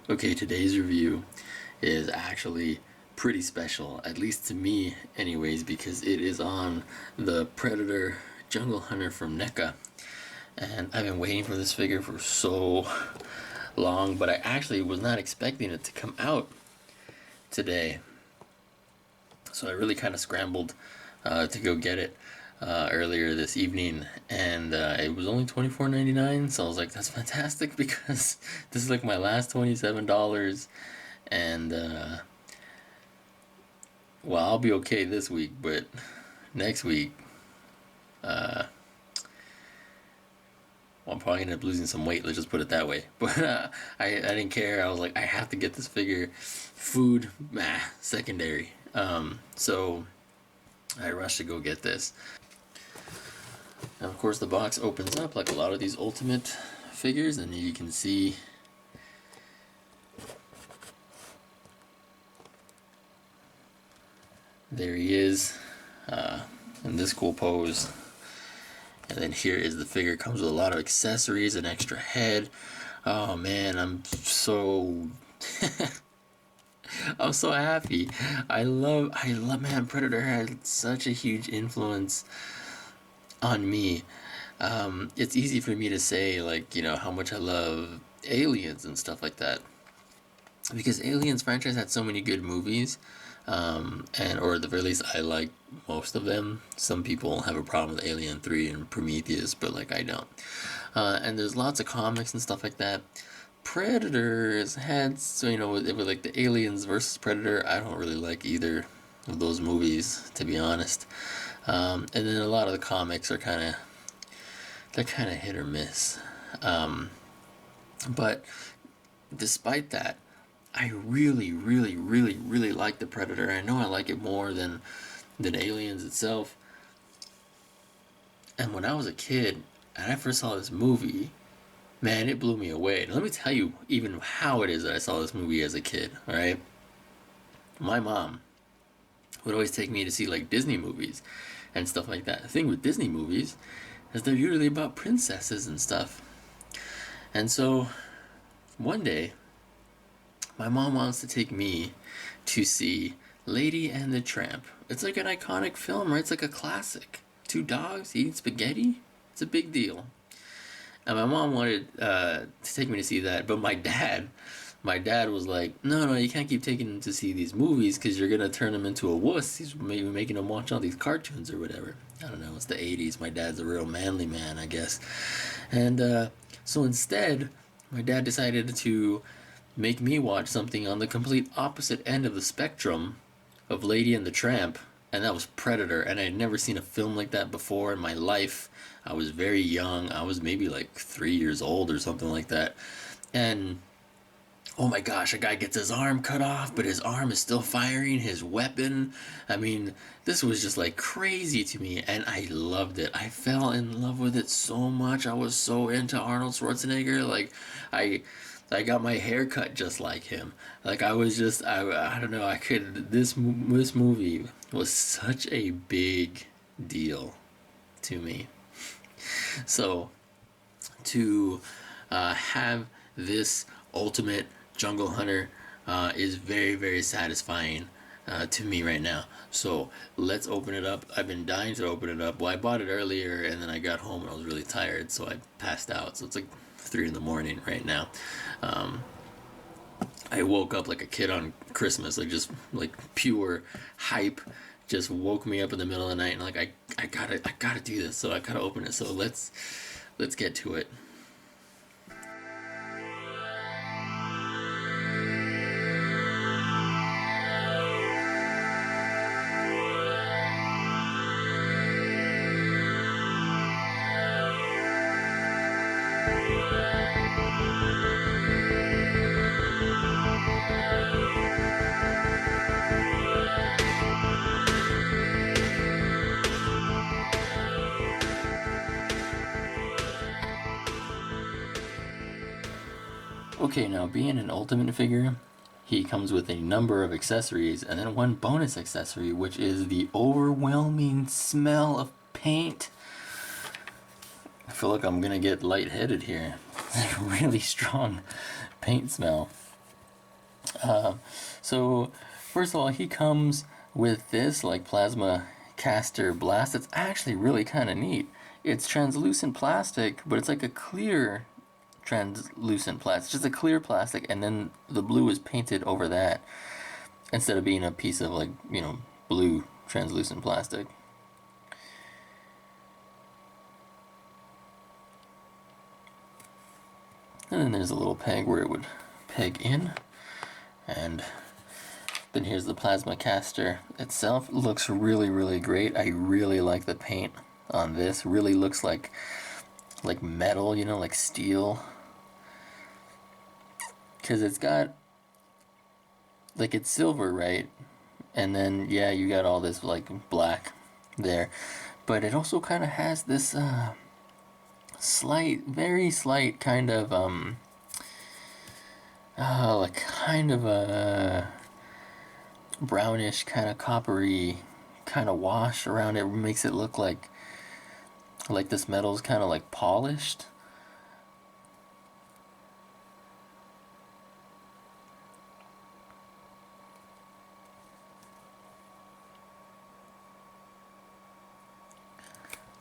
Okay, today's review is actually pretty special, at least to me, anyways, because it is on the Predator Jungle Hunter from Neca. And I've been waiting for this figure for so long, but I actually was not expecting it to come out today. So I really kind of scrambled to go get it earlier this evening, and it was only $24.99. So I was like, "That's fantastic," because this is like my last $27, and well, I'll be okay this week, but next week, well, I'm probably gonna end up losing some weight. Let's just put it that way. But I didn't care. I was like, I have to get this figure. Food, secondary. So I rushed to go get this. And of course, the box opens up like a lot of these Ultimate figures, and you can see there he is in this cool pose. And then here is the figure. Comes with a lot of accessories, an extra head. Oh man, I'm so I'm so happy. I love man, Predator had such a huge influence on me. It's easy for me to say, like, how much I love Aliens and stuff like that, because Aliens franchise had so many good movies, and or at the very least, I like most of them. Some people have a problem with Alien 3 and Prometheus, but like I don't. And there's lots of comics and stuff like that. Predators had, so it was like the Aliens versus Predator. I don't really like either of those movies, to be honest. And then a lot of the comics are they're kind of hit or miss. But despite that, I really, really, really, really like the Predator. I know I like it more than Aliens itself. And when I was a kid and I first saw this movie, man, it blew me away. And let me tell you even how it is that I saw this movie as a kid, alright? My mom would always take me to see like Disney movies and stuff like that. The thing with Disney movies is they're usually about princesses and stuff. And so one day, my mom wants to take me to see Lady and the Tramp. It's like an iconic film, right? It's like a classic. Two dogs eating spaghetti? It's a big deal. And my mom wanted to take me to see that, but my dad was like, no, you can't keep taking him to see these movies because you're gonna turn him into a wuss. He's maybe making him watch all these cartoons or whatever. I don't know. It's the '80s. My dad's a real manly man, I guess. And so instead, my dad decided to make me watch something on the complete opposite end of the spectrum of Lady and the Tramp, and that was Predator. And I had never seen a film like that before in my life. I was very young. I was maybe like 3 years old or something like that. And oh my gosh, a guy gets his arm cut off, but his arm is still firing his weapon. I mean, this was just like crazy to me, and I loved it. I fell in love with it so much. I was so into Arnold Schwarzenegger. Like, I got my hair cut just like him. Like, I was just, I don't know, I could, this movie was such a big deal to me. So, to have this Ultimate Jungle Hunter is very, very satisfying to me right now. So let's open it up. I've been dying to open it up. Well, I bought it earlier and then I got home and I was really tired, so I passed out. So it's like 3 in the morning right now. I woke up like a kid on Christmas, like just like pure hype. Just woke me up in the middle of the night and like I gotta do this. So I gotta open it. So let's get to it. Okay, now being an Ultimate figure, he comes with a number of accessories and then one bonus accessory, which is the overwhelming smell of paint. I feel like I'm gonna get lightheaded here. It's a really strong paint smell. So first of all, he comes with this like plasma caster blast. It's actually really kind of neat. It's translucent plastic, but it's like a clear translucent plastic, just a clear plastic, and then the blue is painted over that instead of being a piece of like, you know, blue translucent plastic. And then there's a little peg where it would peg in, and then here's the plasma caster itself. It looks really, really great. I really like the paint on this. Really looks like metal, you know, like steel. Because it's got, like, it's silver, right? And then, yeah, you got all this, like, black there. But it also kind of has this slight, very slight kind of, like, kind of a brownish, kind of coppery kind of wash around it. Makes it look like this metal's kind of like polished.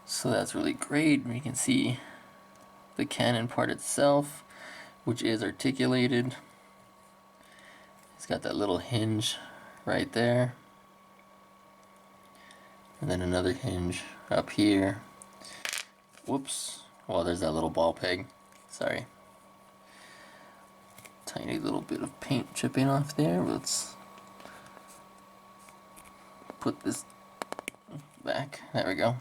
So that's really great. We can see the cannon part itself, which is articulated. It's got that little hinge right there, and then another hinge up here. Whoops. Well, there's that little ball peg. Sorry. Tiny little bit of paint chipping off there. Let's put this back. There we go.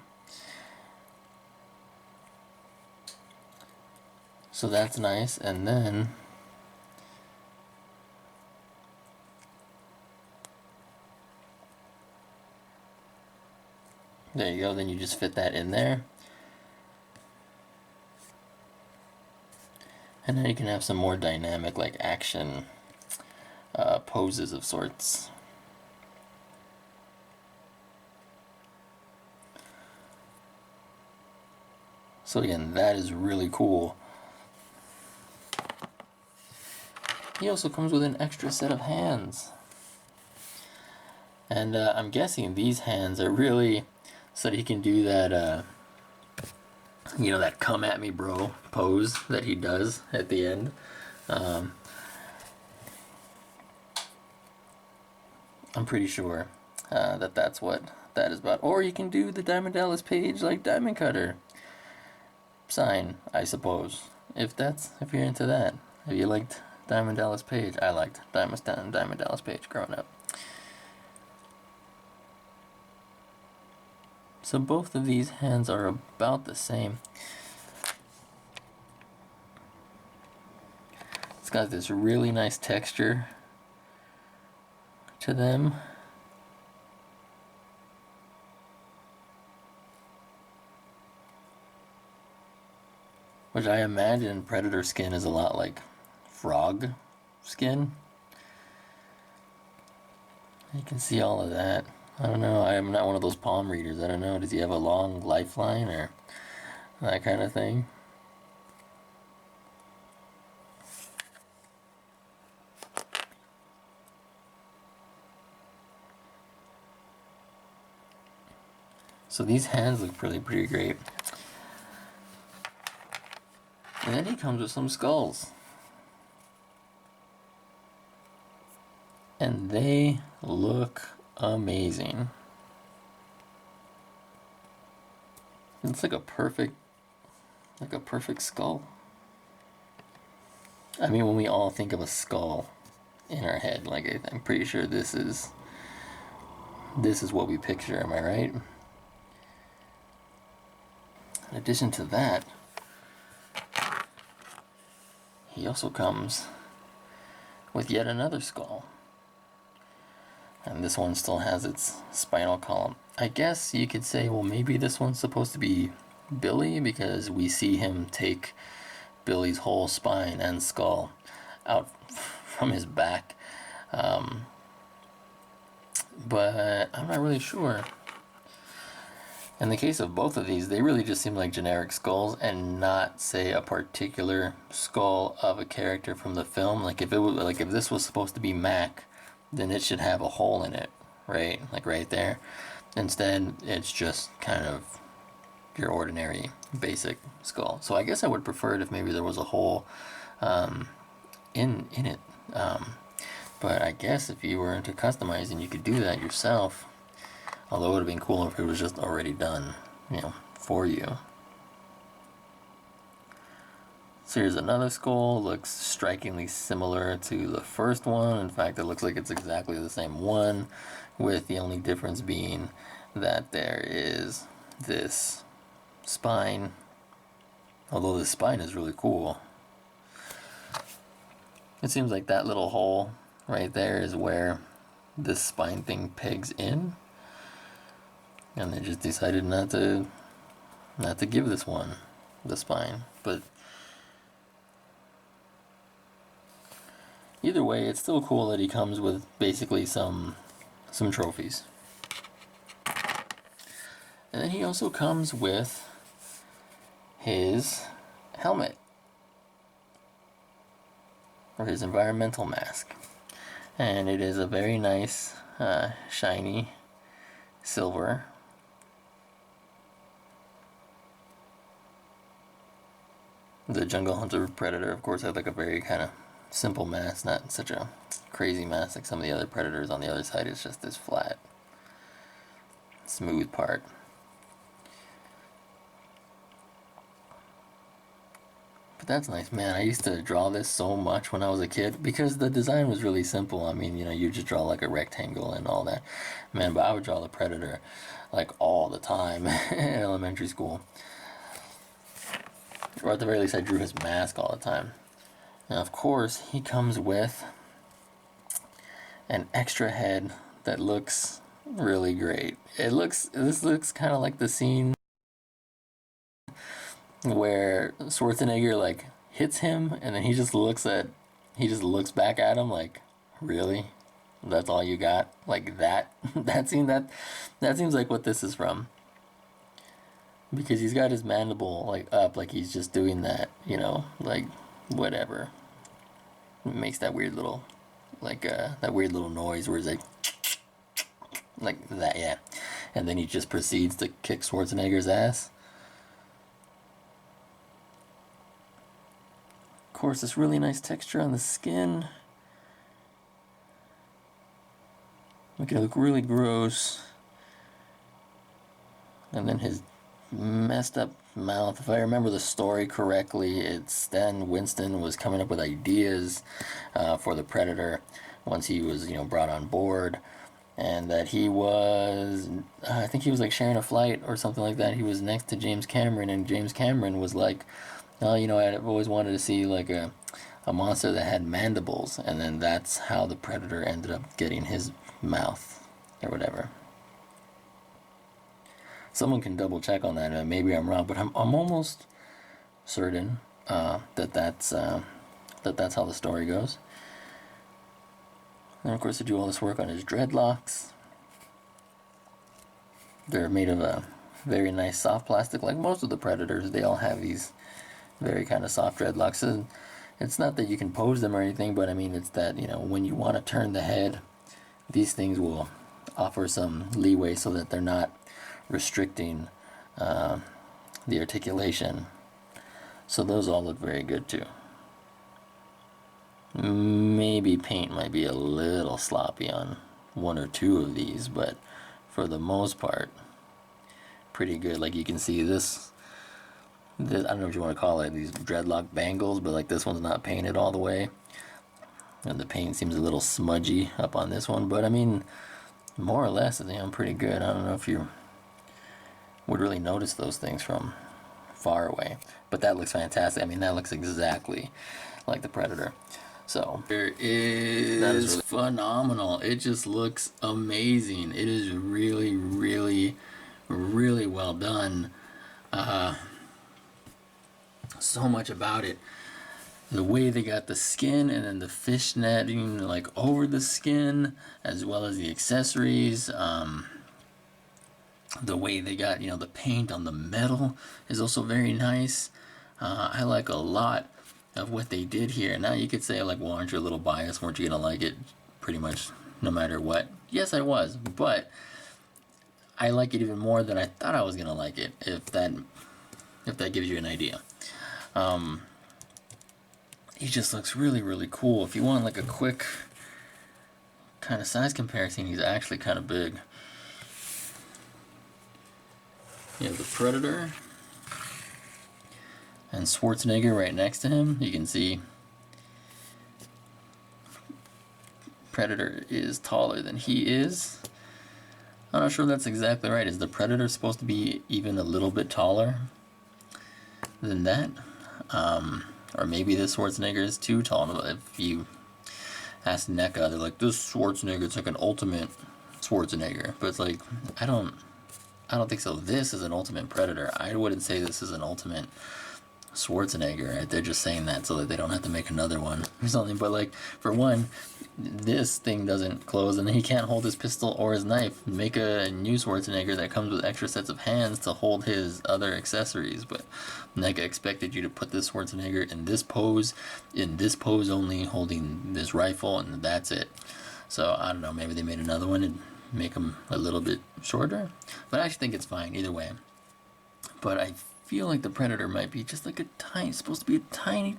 So that's nice. And then there you go. Then you just fit that in there. And then you can have some more dynamic, like action poses of sorts. So again, that is really cool. He also comes with an extra set of hands. And I'm guessing these hands are really so that he can do that, you know, that come at me bro pose that he does at the end. I'm pretty sure that that's what that is about. Or you can do the Diamond Dallas Page like Diamond Cutter sign, I suppose. If you're into that. If you liked Diamond Dallas Page. I liked Diamond Dallas Page growing up. So both of these hands are about the same. It's got this really nice texture to them. Which I imagine predator skin is a lot like frog skin. You can see all of that. I don't know, I'm not one of those palm readers. I don't know, does he have a long lifeline or that kind of thing? So these hands look pretty great. And then he comes with some skulls. And they look amazing. It's like a perfect skull. I mean, when we all think of a skull in our head, like I'm pretty sure this is what we picture, am I right? In addition to that, he also comes with yet another skull. And this one still has its spinal column. I guess you could say, well, maybe this one's supposed to be Billy because we see him take Billy's whole spine and skull out from his back. But I'm not really sure. In the case of both of these, they really just seem like generic skulls and not, say, a particular skull of a character from the film. Like if it was, like if this was supposed to be Mac, then it should have a hole in it, right? Like right there. Instead, it's just kind of your ordinary basic skull. So I guess I would prefer it if maybe there was a hole in it. But I guess if you were into customizing, you could do that yourself. Although it would have been cool if it was just already done, you know, for you. So here's another skull. Looks strikingly similar to the first one. In fact, it looks like it's exactly the same one, with the only difference being that there is this spine. Although the spine is really cool. It seems like that little hole right there is where this spine thing pegs in. And they just decided not to give this one the spine. But either way, it's still cool that he comes with basically some trophies. And then he also comes with his helmet, or his environmental mask. And it is a very nice, shiny silver. The Jungle Hunter Predator, of course, had like a very kind of simple mask, not such a crazy mask like some of the other Predators on the other side. It's just this flat, smooth part. But that's nice, man. I used to draw this so much when I was a kid because the design was really simple. I mean, you know, you just draw like a rectangle and all that. Man, but I would draw the Predator like all the time in elementary school. Or at the very least, I drew his mask all the time. Now, of course, he comes with an extra head that looks really great. This looks kind of like the scene where Schwarzenegger like hits him, and then he just looks back at him like, really? That's all you got? Like that? That seems like what this is from. Because he's got his mandible like up, like he's just doing that, you know, like whatever. It makes that weird little, like that weird little noise where it's like that, yeah. And then he just proceeds to kick Schwarzenegger's ass. Of course, this really nice texture on the skin. Make it look really gross. And then his messed up mouth. If I remember the story correctly, it's Stan Winston was coming up with ideas for the Predator once he was, you know, brought on board, and that he was, I think he was like sharing a flight or something like that. He was next to James Cameron, and James Cameron was like, oh, you know, I've always wanted to see like a monster that had mandibles, and then that's how the Predator ended up getting his mouth or whatever. Someone can double check on that. Maybe I'm wrong, but I'm almost certain that that's how the story goes. And of course, to do all this work on his dreadlocks. They're made of a very nice soft plastic. Like most of the Predators, they all have these very kind of soft dreadlocks. And it's not that you can pose them or anything, but I mean, it's that, you know, when you want to turn the head, these things will offer some leeway so that they're not restricting the articulation. So those all look very good too. Maybe paint might be a little sloppy on one or two of these, but for the most part, pretty good. Like you can see this I don't know what you want to call it, these dreadlock bangles, but like this one's not painted all the way. And the paint seems a little smudgy up on this one, but I mean, more or less, I think I'm pretty good. I don't know if you would really notice those things from far away, but that looks fantastic. I mean, that looks exactly like the Predator. So that is really phenomenal. It just looks amazing. It is really, really, really well done. So much about it. The way they got the skin and then the fishnetting like over the skin, as well as the accessories. The way they got, you know, the paint on the metal is also very nice. I like a lot of what they did here. Now you could say like, well, aren't you a little biased? Weren't you gonna like it pretty much no matter what? Yes, I was, but I like it even more than I thought I was gonna like it. If that gives you an idea. He just looks really, really cool. If you want like a quick kind of size comparison, he's actually kind of big. You have the Predator and Schwarzenegger right next to him. You can see Predator is taller than he is. I'm not sure that's exactly right. Is the Predator supposed to be even a little bit taller than that? Or maybe this Schwarzenegger is too tall. If you ask Neca, they're like, this Schwarzenegger, it's like an ultimate Schwarzenegger. But it's like, I don't think so. This is an ultimate Predator. I wouldn't say this is an ultimate Schwarzenegger. They're just saying that so that they don't have to make another one or something. But like, for one, this thing doesn't close, and he can't hold his pistol or his knife. Make a new Schwarzenegger that comes with extra sets of hands to hold his other accessories. But Neca expected you to put this Schwarzenegger in this pose only, holding this rifle, and that's it. So I don't know. Maybe they made another one and make him a little bit shorter. But I actually think it's fine either way. But I feel like the Predator might be just like supposed to be a tiny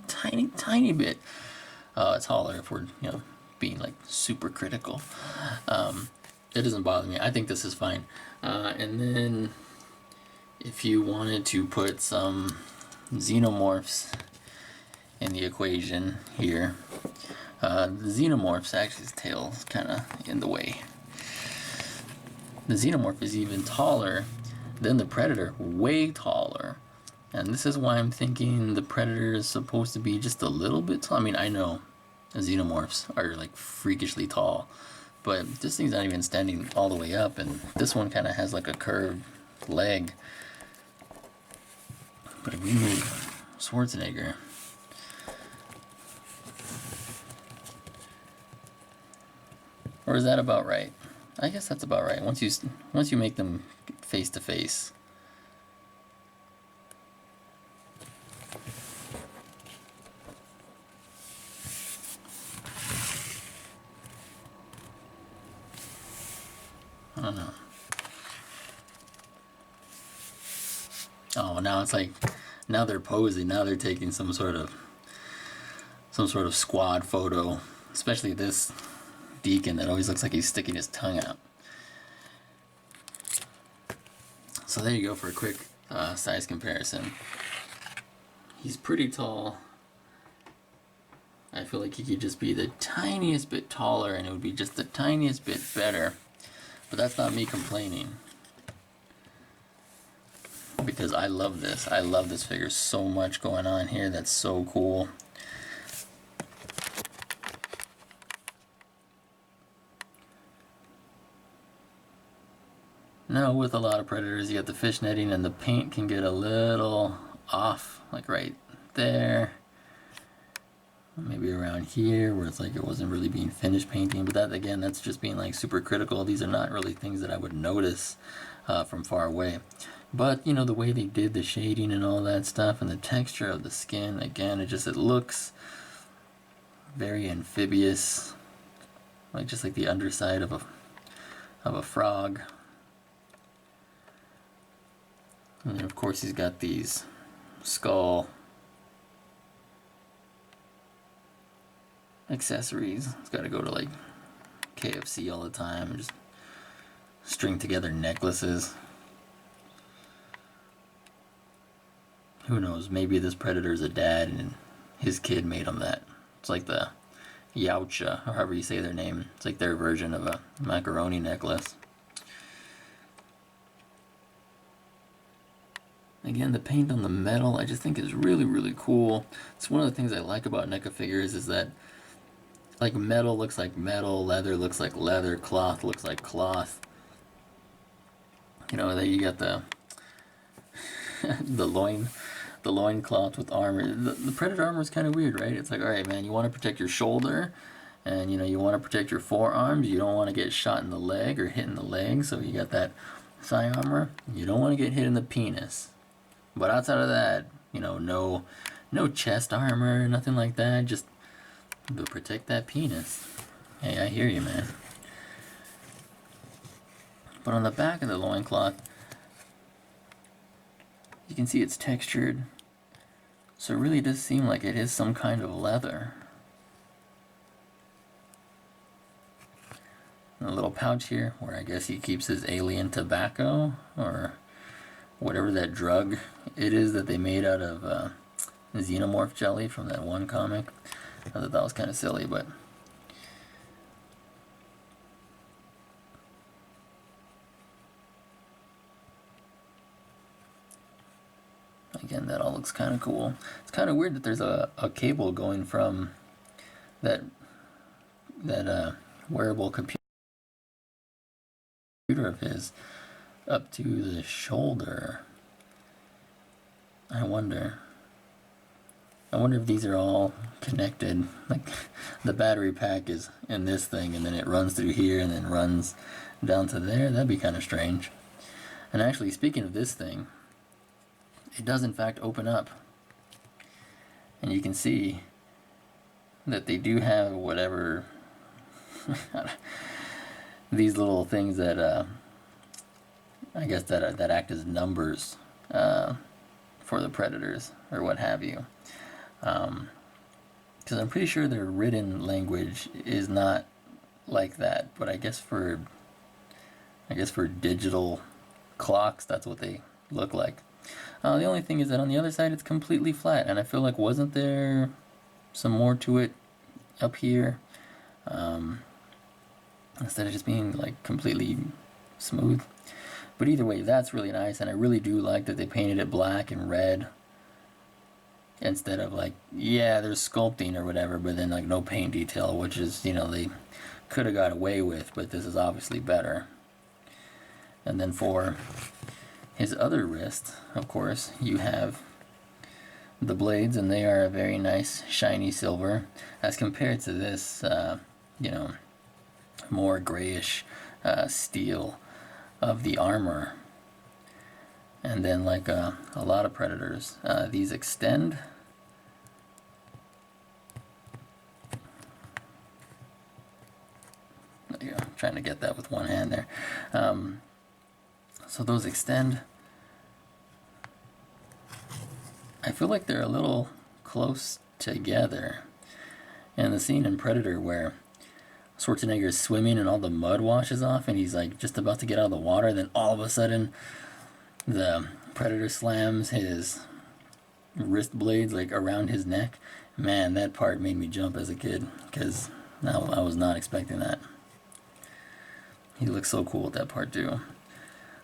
bit taller if we're, you know, being like super critical. It doesn't bother me. I think this is fine. And then if you wanted to put some xenomorphs in the equation here, the xenomorphs, actually his tail's kind of in the way. The xenomorph is even taller than the Predator, way taller. And this is why I'm thinking the Predator is supposed to be just a little bit tall. I mean, I know xenomorphs are like freakishly tall, but this thing's not even standing all the way up, and this one kind of has like a curved leg. But if we move Schwarzenegger, or is that about right? I guess that's about right. Once you make them face to face. I don't know. Oh, now it's like, now they're posing. Now they're taking some sort of squad photo. Especially this Deacon that always looks like he's sticking his tongue out. So there you go for a quick size comparison. He's pretty tall. I feel like he could just be the tiniest bit taller and it would be just the tiniest bit better. But that's not me complaining. Because I love this. I love this figure. So much going on here. That's so cool. Now with a lot of Predators, you got the fish netting and the paint can get a little off, like right there. Maybe around here where it's like it wasn't really being finished painting, but that again, that's just being like super critical. These are not really things that I would notice from far away. But you know, the way they did the shading and all that stuff and the texture of the skin, again, it looks very amphibious, like just like the underside of a frog. And then of course he's got these skull accessories. It's got to go to like KFC all the time and just string together necklaces. Who knows, maybe this Predator's a dad and his kid made him that. It's like the Yautja, or however you say their name. It's like their version of a macaroni necklace. Again, the paint on the metal I just think is really, really cool. It's one of the things I like about NECA figures is that like metal looks like metal, leather looks like leather, cloth looks like cloth. You know, then you got the the loin cloth with armor. The Predator armor is kind of weird, right? It's like, all right, man, you want to protect your shoulder, and you know you want to protect your forearms. You don't want to get shot in the leg or hit in the leg, so you got that thigh armor, you don't want to get hit in the penis. But outside of that, you know, no chest armor, nothing like that. Just to protect that penis. Hey, I hear you, man. But on the back of the loincloth, you can see it's textured. So it really does seem like it is some kind of leather. And a little pouch here where I guess he keeps his alien tobacco or whatever that drug it is that they made out of xenomorph jelly from that one comic. I thought that was kind of silly, but again, that all looks kind of cool. It's kind of weird that there's a cable going from that wearable computer of his up to the shoulder. I wonder if these are all connected. Like the battery pack is in this thing and then it runs through here and then runs down to there. That'd be kind of strange. And actually, speaking of this thing, it does in fact open up. And you can see that they do have whatever these little things that I guess that act as numbers for the predators or what have you. Because I'm pretty sure their written language is not like that, but I guess for digital clocks, that's what they look like. The only thing is that on the other side it's completely flat, and I feel like wasn't there some more to it up here instead of just being like completely smooth. But either way, that's really nice, and I really do like that they painted it black and red instead of like, yeah, there's sculpting or whatever, but then like no paint detail, which is, you know, they could have got away with, but this is obviously better. And then for his other wrist, of course, you have the blades, and they are a very nice shiny silver as compared to this, you know, more grayish steel of the armor. And then like a lot of predators, these extend. There you go. I'm trying to get that with one hand there. So those extend. I feel like they're a little close together. And the scene in Predator where Schwarzenegger is swimming and all the mud washes off and he's like just about to get out of the water, then all of a sudden the Predator slams his wrist blades like around his neck. Man, that part made me jump as a kid because I was not expecting that. He looks so cool with that part too.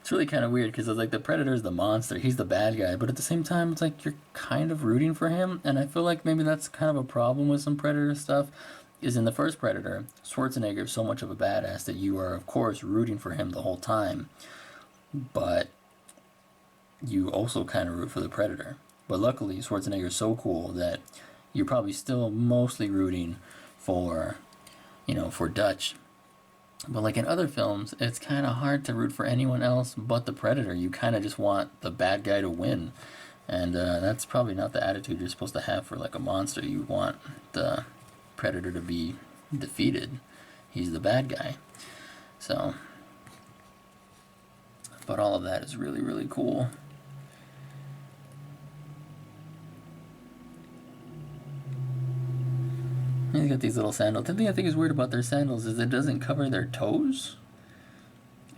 It's really kind of weird because it's like the Predator's the monster, he's the bad guy, but at the same time it's like you're kind of rooting for him, and I feel like maybe that's kind of a problem with some Predator stuff, is in the first Predator, Schwarzenegger is so much of a badass that you are of course rooting for him the whole time, but you also kind of root for the Predator. But luckily Schwarzenegger is so cool that you're probably still mostly rooting for, you know, for Dutch. But like in other films, it's kind of hard to root for anyone else but the Predator. You kind of just want the bad guy to win. And that's probably not the attitude you're supposed to have for like a monster. You want the Predator to be defeated. He's the bad guy. So, but all of that is really, really cool. He's got these little sandals. The thing I think is weird about their sandals is it doesn't cover their toes.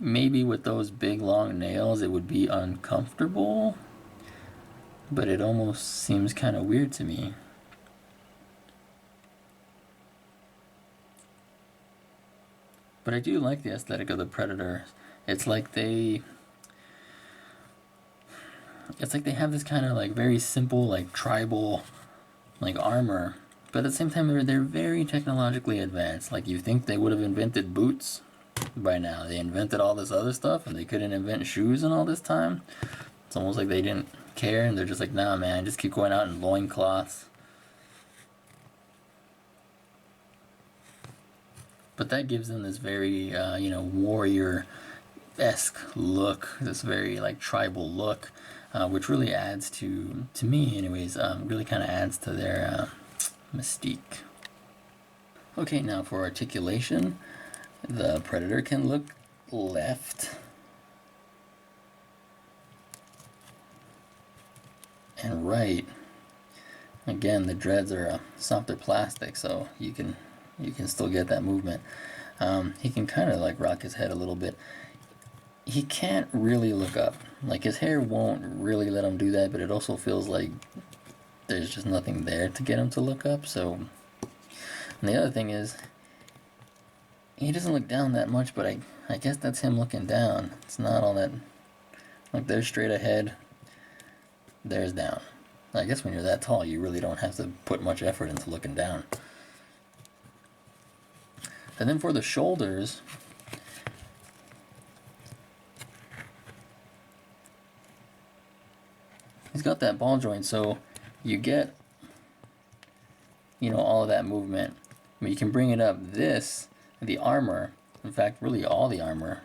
Maybe with those big long nails it would be uncomfortable, but it almost seems kind of weird to me. But I do like the aesthetic of the Predator. It's like they have this kind of like very simple like tribal like armor, but at the same time they're very technologically advanced. Like you think they would have invented boots by now. They invented all this other stuff and they couldn't invent shoes in all this time. It's almost like they didn't care and they're just like, nah man, just keep going out in loincloths. But that gives them this very, you know, warrior esque look, this very like tribal look, which really adds to me, anyways. Really kind of adds to their mystique. Okay, now for articulation, the predator can look left and right. Again, the dreads are a softer plastic, so you can still get that movement. He can kind of like rock his head a little bit. He can't really look up. Like, his hair won't really let him do that, but it also feels like there's just nothing there to get him to look up. So, and the other thing is, he doesn't look down that much, but I guess that's him looking down. It's not all that, like, there's straight ahead, there's down. I guess when you're that tall, you really don't have to put much effort into looking down. And then for the shoulders, he's got that ball joint, so you get, you know, all of that movement. I mean, you can bring it up. The armor, in fact, really all the armor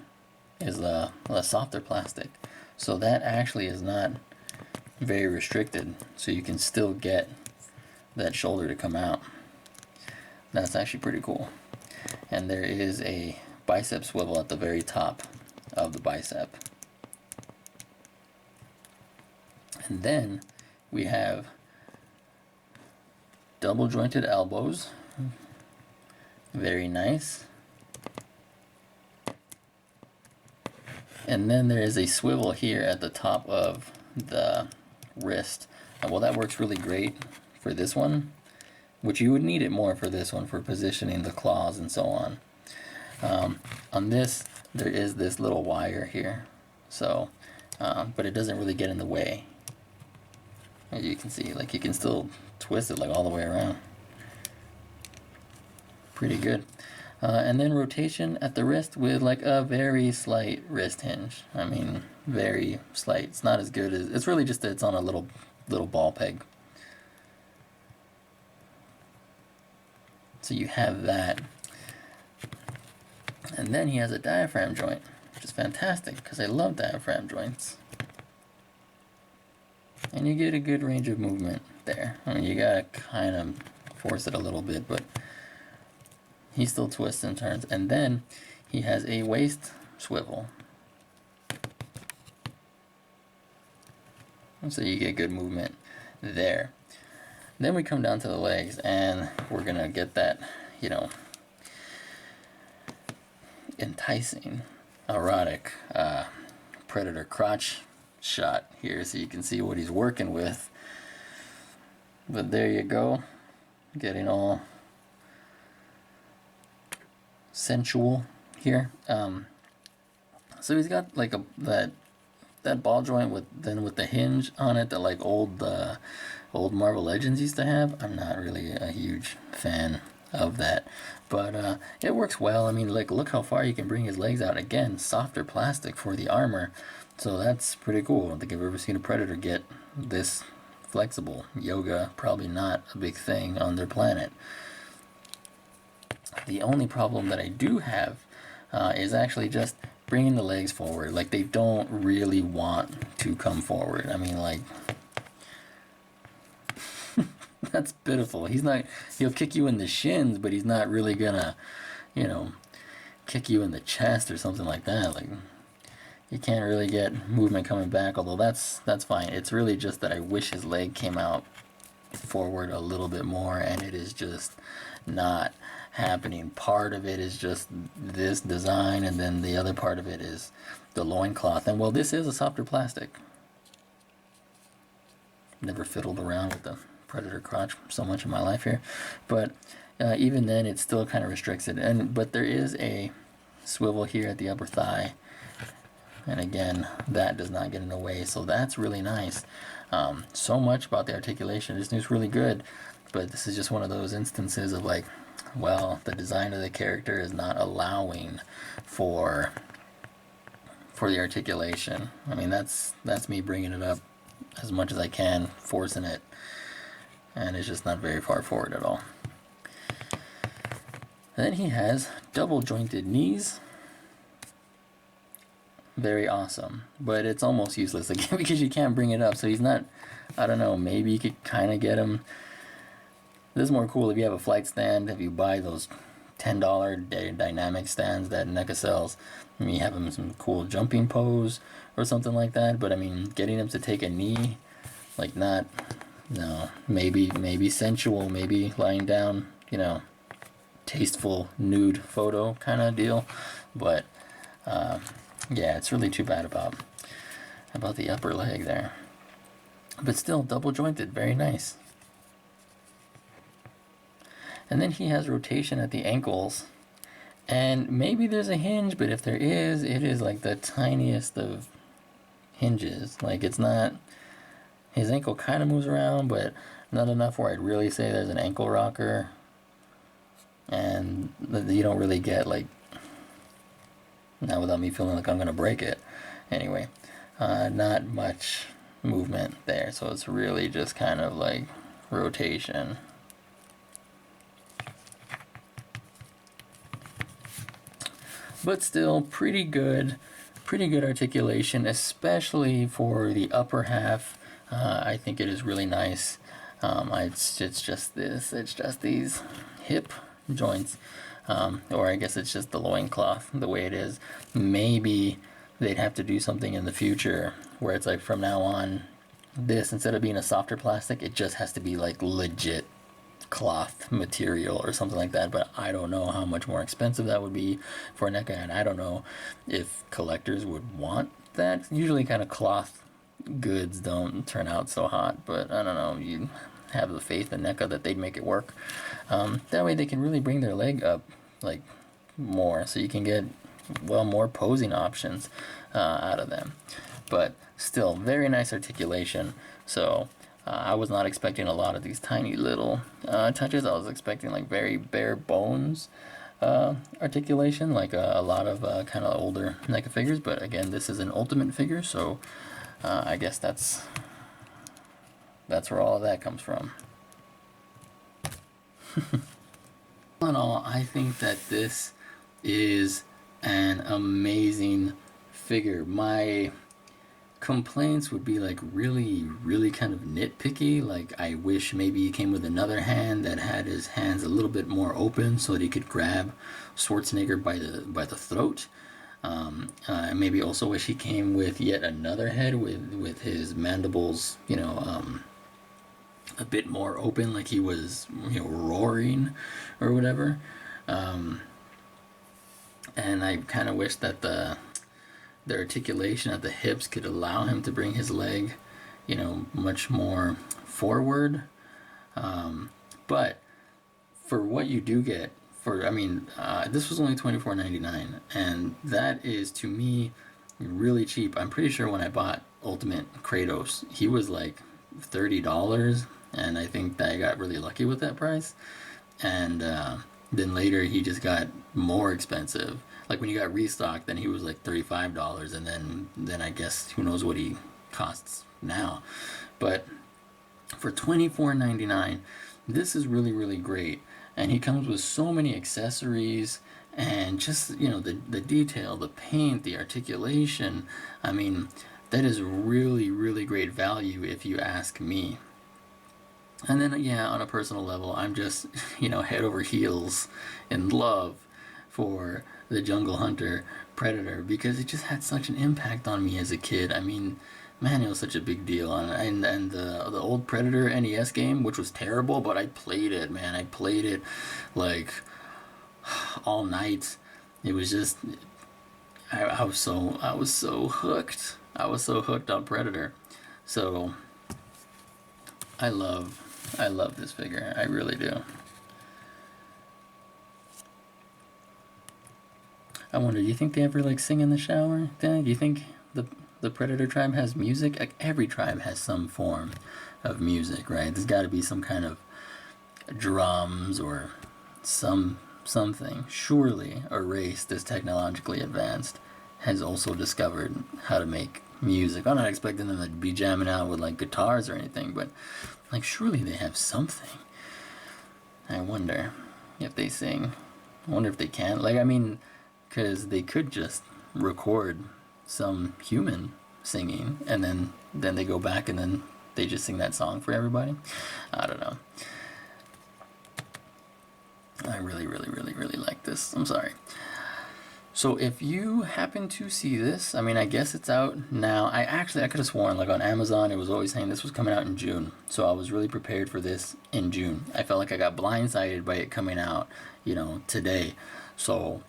is a softer plastic. So that actually is not very restricted. So you can still get that shoulder to come out. That's actually pretty cool. And there is a bicep swivel at the very top of the bicep. And then we have double jointed elbows. Very nice. And then there is a swivel here at the top of the wrist. Well, that works really great for this one, which you would need it more for this one, for positioning the claws and so on. On this, there is this little wire here, so, but it doesn't really get in the way. As you can see, like, you can still twist it like all the way around. Pretty good. And then rotation at the wrist with like a very slight wrist hinge. I mean, very slight. It's not as good as, it's really just that it's on a little ball peg. So you have that. And then he has a diaphragm joint, which is fantastic because I love diaphragm joints. And you get a good range of movement there. I mean, you gotta kind of force it a little bit, but he still twists and turns. And then he has a waist swivel. And so you get good movement there. Then we come down to the legs, and we're gonna get that, you know, enticing, erotic predator crotch shot here, so you can see what he's working with. But there you go, getting all sensual here. So he's got like that ball joint with the hinge on it that like old Marvel Legends used to have. I'm not really a huge fan of that, but it works well. I mean, like, look how far you can bring his legs out. Again, softer plastic for the armor, so that's pretty cool. I don't think I've ever seen a predator get this flexible. Yoga, probably not a big thing on their planet. The only problem that I do have is actually just bringing the legs forward. Like, they don't really want to come forward. I mean, like, that's pitiful. He'll kick you in the shins, but he's not really gonna, you know, kick you in the chest or something like that. Like, you can't really get movement coming back, although that's fine. It's really just that I wish his leg came out forward a little bit more, and it is just not happening. Part of it is just this design, and then the other part of it is the loincloth. And well, this is a softer plastic. Never fiddled around with the predator crotch so much in my life here, but even then it still kind of restricts it. But there is a swivel here at the upper thigh, and again, that does not get in the way, so that's really nice. So much about the articulation. This news really good, but this is just one of those instances of like, well, the design of the character is not allowing for the articulation. I mean, that's me bringing it up as much as I can, forcing it, and it's just not very far forward at all. And then he has double jointed knees. very awesome, but it's almost useless again because you can't bring it up. So he's not. I don't know. Maybe you could kind of get him. This is more cool if you have a flight stand. If you buy those $10 dynamic stands that Neca sells, I mean, you have him some cool jumping pose or something like that. But I mean, getting him to take a knee, like not, no, maybe sensual, maybe lying down, you know, tasteful nude photo kind of deal. But yeah, it's really too bad about the upper leg there. But still double jointed, very nice. And then he has rotation at the ankles. And maybe there's a hinge, but if there is, it is like the tiniest of hinges. Like it's not, his ankle kind of moves around, but not enough where I'd really say there's an ankle rocker. And you don't really get like, not without me feeling like I'm gonna break it. Anyway, not much movement there, so it's really just kind of like rotation. But still pretty good articulation, especially for the upper half. I think it is really nice. It's just these hip joints, or I guess it's just the loincloth the way it is. Maybe they'd have to do something in the future where it's like from now on, this, instead of being a softer plastic, it just has to be like legit cloth material or something like that. But I don't know how much more expensive that would be for Neca, and I don't know if collectors would want that. Usually kind of cloth goods don't turn out so hot, but I don't know, you have the faith in Neca that they'd make it work. That way they can really bring their leg up like more, so you can get, well, more posing options out of them. But still very nice articulation. So I was not expecting a lot of these tiny little touches. I was expecting like very bare bones articulation, like a lot of kind of older Neca figures. But again, this is an ultimate figure, so I guess that's where all of that comes from. All in all, I think that this is an amazing figure. My complaints would be like really kind of nitpicky. Like I wish maybe he came with another hand that had his hands a little bit more open so that he could grab Schwarzenegger by the throat. Maybe also wish he came with yet another head with his mandibles, you know, a bit more open, like he was, you know, roaring or whatever. And I kind of wish that the articulation at the hips could allow him to bring his leg, you know, much more forward. But for what you do get, I mean, this was only $24.99, and that is, to me, really cheap. I'm pretty sure when I bought Ultimate Kratos, he was like $30, and I think that I got really lucky with that price. And then later he just got more expensive. Like when he got restocked, then he was like $35, and then I guess who knows what he costs now. But for $24.99, this is really great, and he comes with so many accessories and just, you know, the detail, the paint, the articulation. I mean, that is really great value if you ask me. And then, yeah, on a personal level, I'm just, you know, head over heels in love for the Jungle Hunter Predator, because it just had such an impact on me as a kid. I mean, man, it was such a big deal. And the old Predator NES game, which was terrible, but I played it, man. I played it like all night. It was just, I was so hooked. I was so hooked on Predator. So I love this figure. I really do. I wonder, do you think they ever like sing in the shower? Do you think the Predator tribe has music? Like every tribe has some form of music, right? There's got to be some kind of drums or something. Surely a race this technologically advanced has also discovered how to make music. I'm not expecting them to be jamming out with like guitars or anything, but like surely they have something. I wonder if they sing. I wonder if they can. Like, I mean, because they could just record some human singing, and then they go back and then they just sing that song for everybody. I don't know. I really, really, really, really like this. I'm sorry. So if you happen to see this, I mean, I guess it's out now. I could have sworn, like on Amazon, it was always saying this was coming out in June. So I was really prepared for this in June. I felt like I got blindsided by it coming out, today. So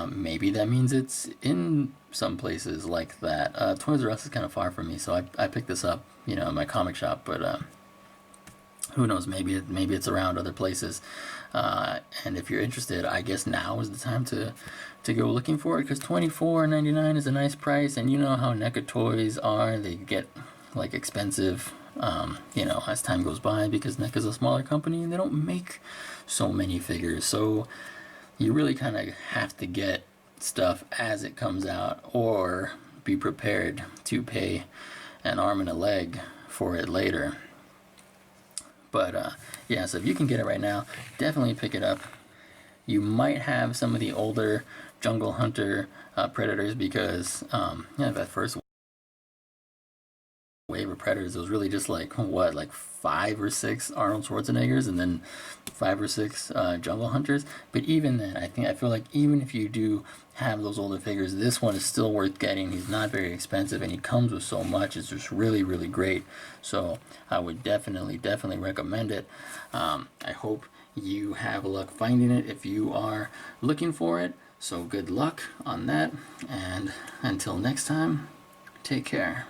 maybe that means it's in some places like that. Toys R Us is kind of far from me, so I picked this up, in my comic shop. But who knows? Maybe it's around other places. And if you're interested, I guess now is the time to go looking for it, because $24.99 is a nice price, and you know how NECA toys are. They get like expensive, as time goes by, because NECA's a smaller company and they don't make so many figures. So you really kind of have to get stuff as it comes out, or be prepared to pay an arm and a leg for it later. But yeah, so if you can get it right now, definitely pick it up. You might have some of the older Jungle Hunter Predators, because that first wave of Predators, it was really just like 5 or 6 Arnold Schwarzeneggers and then 5 or 6 Jungle Hunters. But even then, I feel like even if you do have those older figures, this one is still worth getting. He's not very expensive, and he comes with so much. It's just really, really great. So I would definitely recommend it. I hope you have luck finding it if you are looking for it. So good luck on that, and until next time, take care.